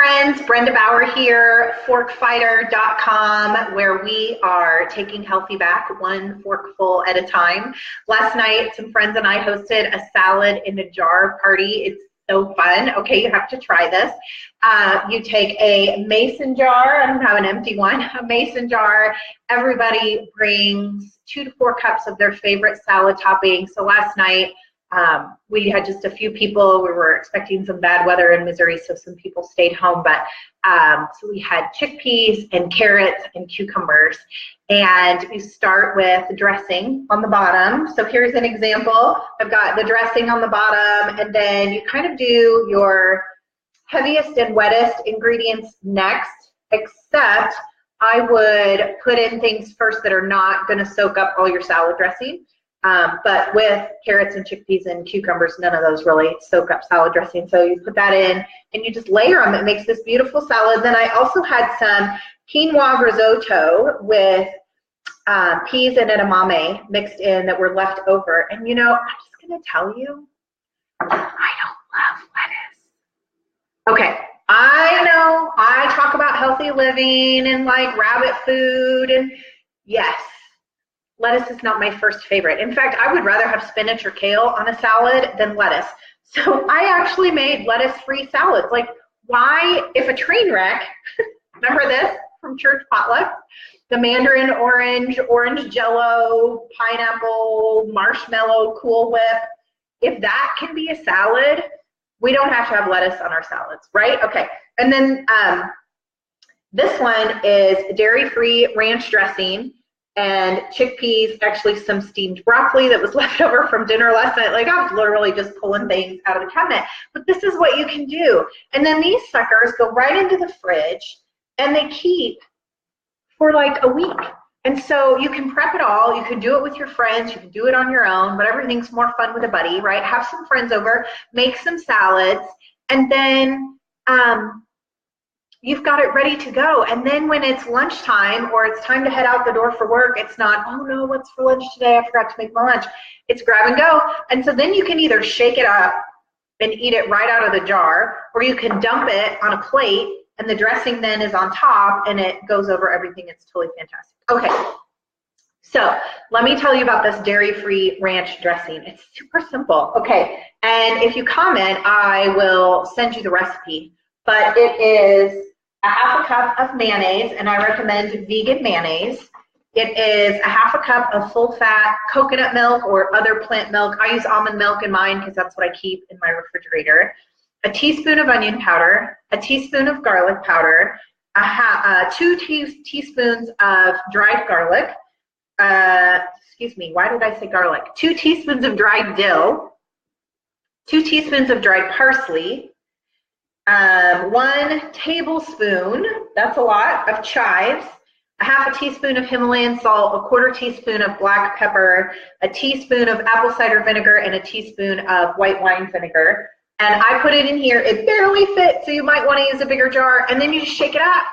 friends, Brenda Bauer here, forkfighter.com, where we are taking healthy back one forkful at a time. Last night, some friends and I hosted a salad in a jar party. It's so fun. Okay, you have to try this. You take a mason jar. I don't have an empty one. A mason jar. Everybody brings 2 to 4 cups of their favorite salad topping. So last night, we had just a few people. We were expecting some bad weather in Missouri, so some people stayed home. But so we had chickpeas and carrots and cucumbers. And you start with dressing on the bottom. So here's an example. I've got the dressing on the bottom, and then you kind of do your heaviest and wettest ingredients next, except I would put in things first that are not going to soak up all your salad dressing. But with carrots and chickpeas and cucumbers, none of those really soak up salad dressing. So you put that in and you just layer them. It makes this beautiful salad. Then I also had some quinoa risotto with peas and edamame mixed in that were left over. And you know, I'm just going to tell you, I don't love lettuce. Okay, I know I talk about healthy living and like rabbit food, and yes, lettuce is not my first favorite. In fact, I would rather have spinach or kale on a salad than lettuce. So I actually made lettuce-free salads. Like, why, if a train wreck, remember this from church potluck? The mandarin orange, orange jello, pineapple, marshmallow, Cool Whip. If that can be a salad, we don't have to have lettuce on our salads, right? Okay, and then this one is dairy-free ranch dressing and chickpeas, actually some steamed broccoli that was left over from dinner last night. Like, I was literally just pulling things out of the cabinet. But this is what you can do. And then these suckers go right into the fridge, and they keep for like a week. And so you can prep it all. You can do it with your friends. You can do it on your own, but everything's more fun with a buddy, right? Have some friends over, make some salads, and then you've got it ready to go. And then when it's lunchtime or it's time to head out the door for work, it's not, oh no, what's for lunch today? I forgot to make my lunch. It's grab and go. And so then you can either shake it up and eat it right out of the jar, or you can dump it on a plate and the dressing then is on top and it goes over everything. It's totally fantastic. Okay, so let me tell you about this dairy-free ranch dressing. It's super simple. Okay, and if you comment, I will send you the recipe. But it is a half a cup of mayonnaise, and I recommend vegan mayonnaise. It is a half a cup of full-fat coconut milk or other plant milk. I use almond milk in mine because that's what I keep in my refrigerator. A teaspoon of onion powder, a teaspoon of garlic powder, 2 teaspoons of dried garlic. Excuse me, why did I say garlic? 2 teaspoons of dried dill, 2 teaspoons of dried parsley, 1 tablespoon, that's a lot, of chives, a half a teaspoon of Himalayan salt, a 1/4 teaspoon of black pepper, a teaspoon of apple cider vinegar, and a teaspoon of white wine vinegar. And I put it in here. It barely fits, so you might want to use a bigger jar. And then you just shake it up.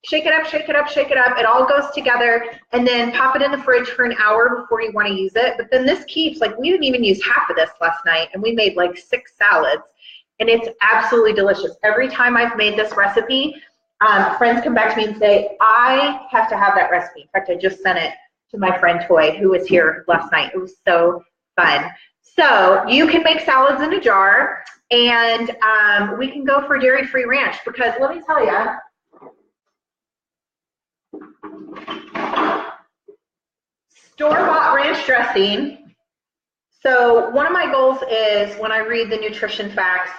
Shake it up, shake it up, shake it up. It all goes together. And then pop it in the fridge for an hour before you want to use it. But then this keeps, like, we didn't even use half of this last night, and we made like 6 salads. And it's absolutely delicious. Every time I've made this recipe, friends come back to me and say, I have to have that recipe. In fact, I just sent it to my friend Toy, who was here last night. It was so fun. So you can make salads in a jar, and we can go for dairy-free ranch, because let me tell you, store-bought ranch dressing. So one of my goals is when I read the nutrition facts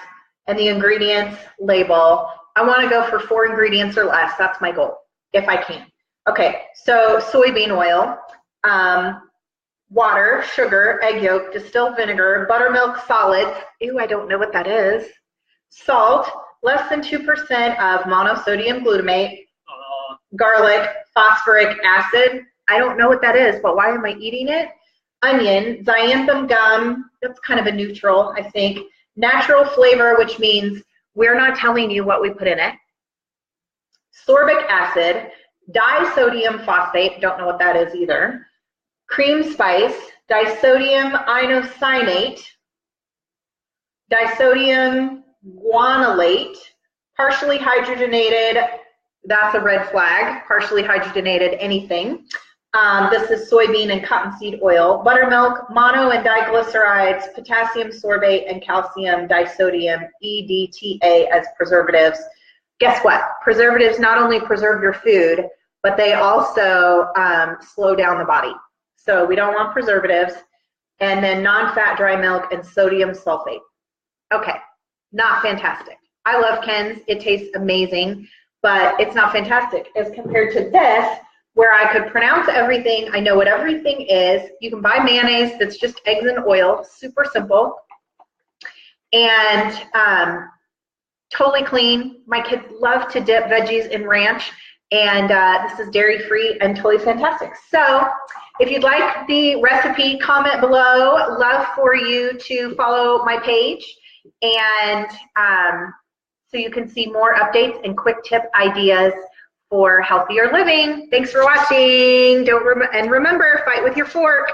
and the ingredients label, I want to go for 4 ingredients or less. That's my goal, if I can. Okay, so soybean oil, water, sugar, egg yolk, distilled vinegar, buttermilk solids, ew, I don't know what that is, salt, less than 2% of monosodium glutamate, garlic, phosphoric acid, I don't know what that is, but why am I eating it? Onion, xanthan gum, that's kind of a neutral, I think, natural flavor, which means we're not telling you what we put in it, sorbic acid, disodium phosphate, don't know what that is either, cream spice, disodium inosonate, disodium guanylate, partially hydrogenated, that's a red flag, partially hydrogenated anything. This is soybean and cottonseed oil, buttermilk, mono and diglycerides, potassium sorbate, and calcium disodium, EDTA, as preservatives. Guess what? Preservatives not only preserve your food, but they also slow down the body. So we don't want preservatives. And then non-fat dry milk and sodium sulfate. Okay, not fantastic. I love Ken's. It tastes amazing, but it's not fantastic as compared to this, where I could pronounce everything. I know what everything is. You can buy mayonnaise that's just eggs and oil, super simple, and totally clean. My kids love to dip veggies in ranch, and this is dairy-free and totally fantastic. So if you'd like the recipe, comment below. Love for you to follow my page, and so you can see more updates and quick tip ideas for healthier living. Thanks for watching. And remember, fight with your fork.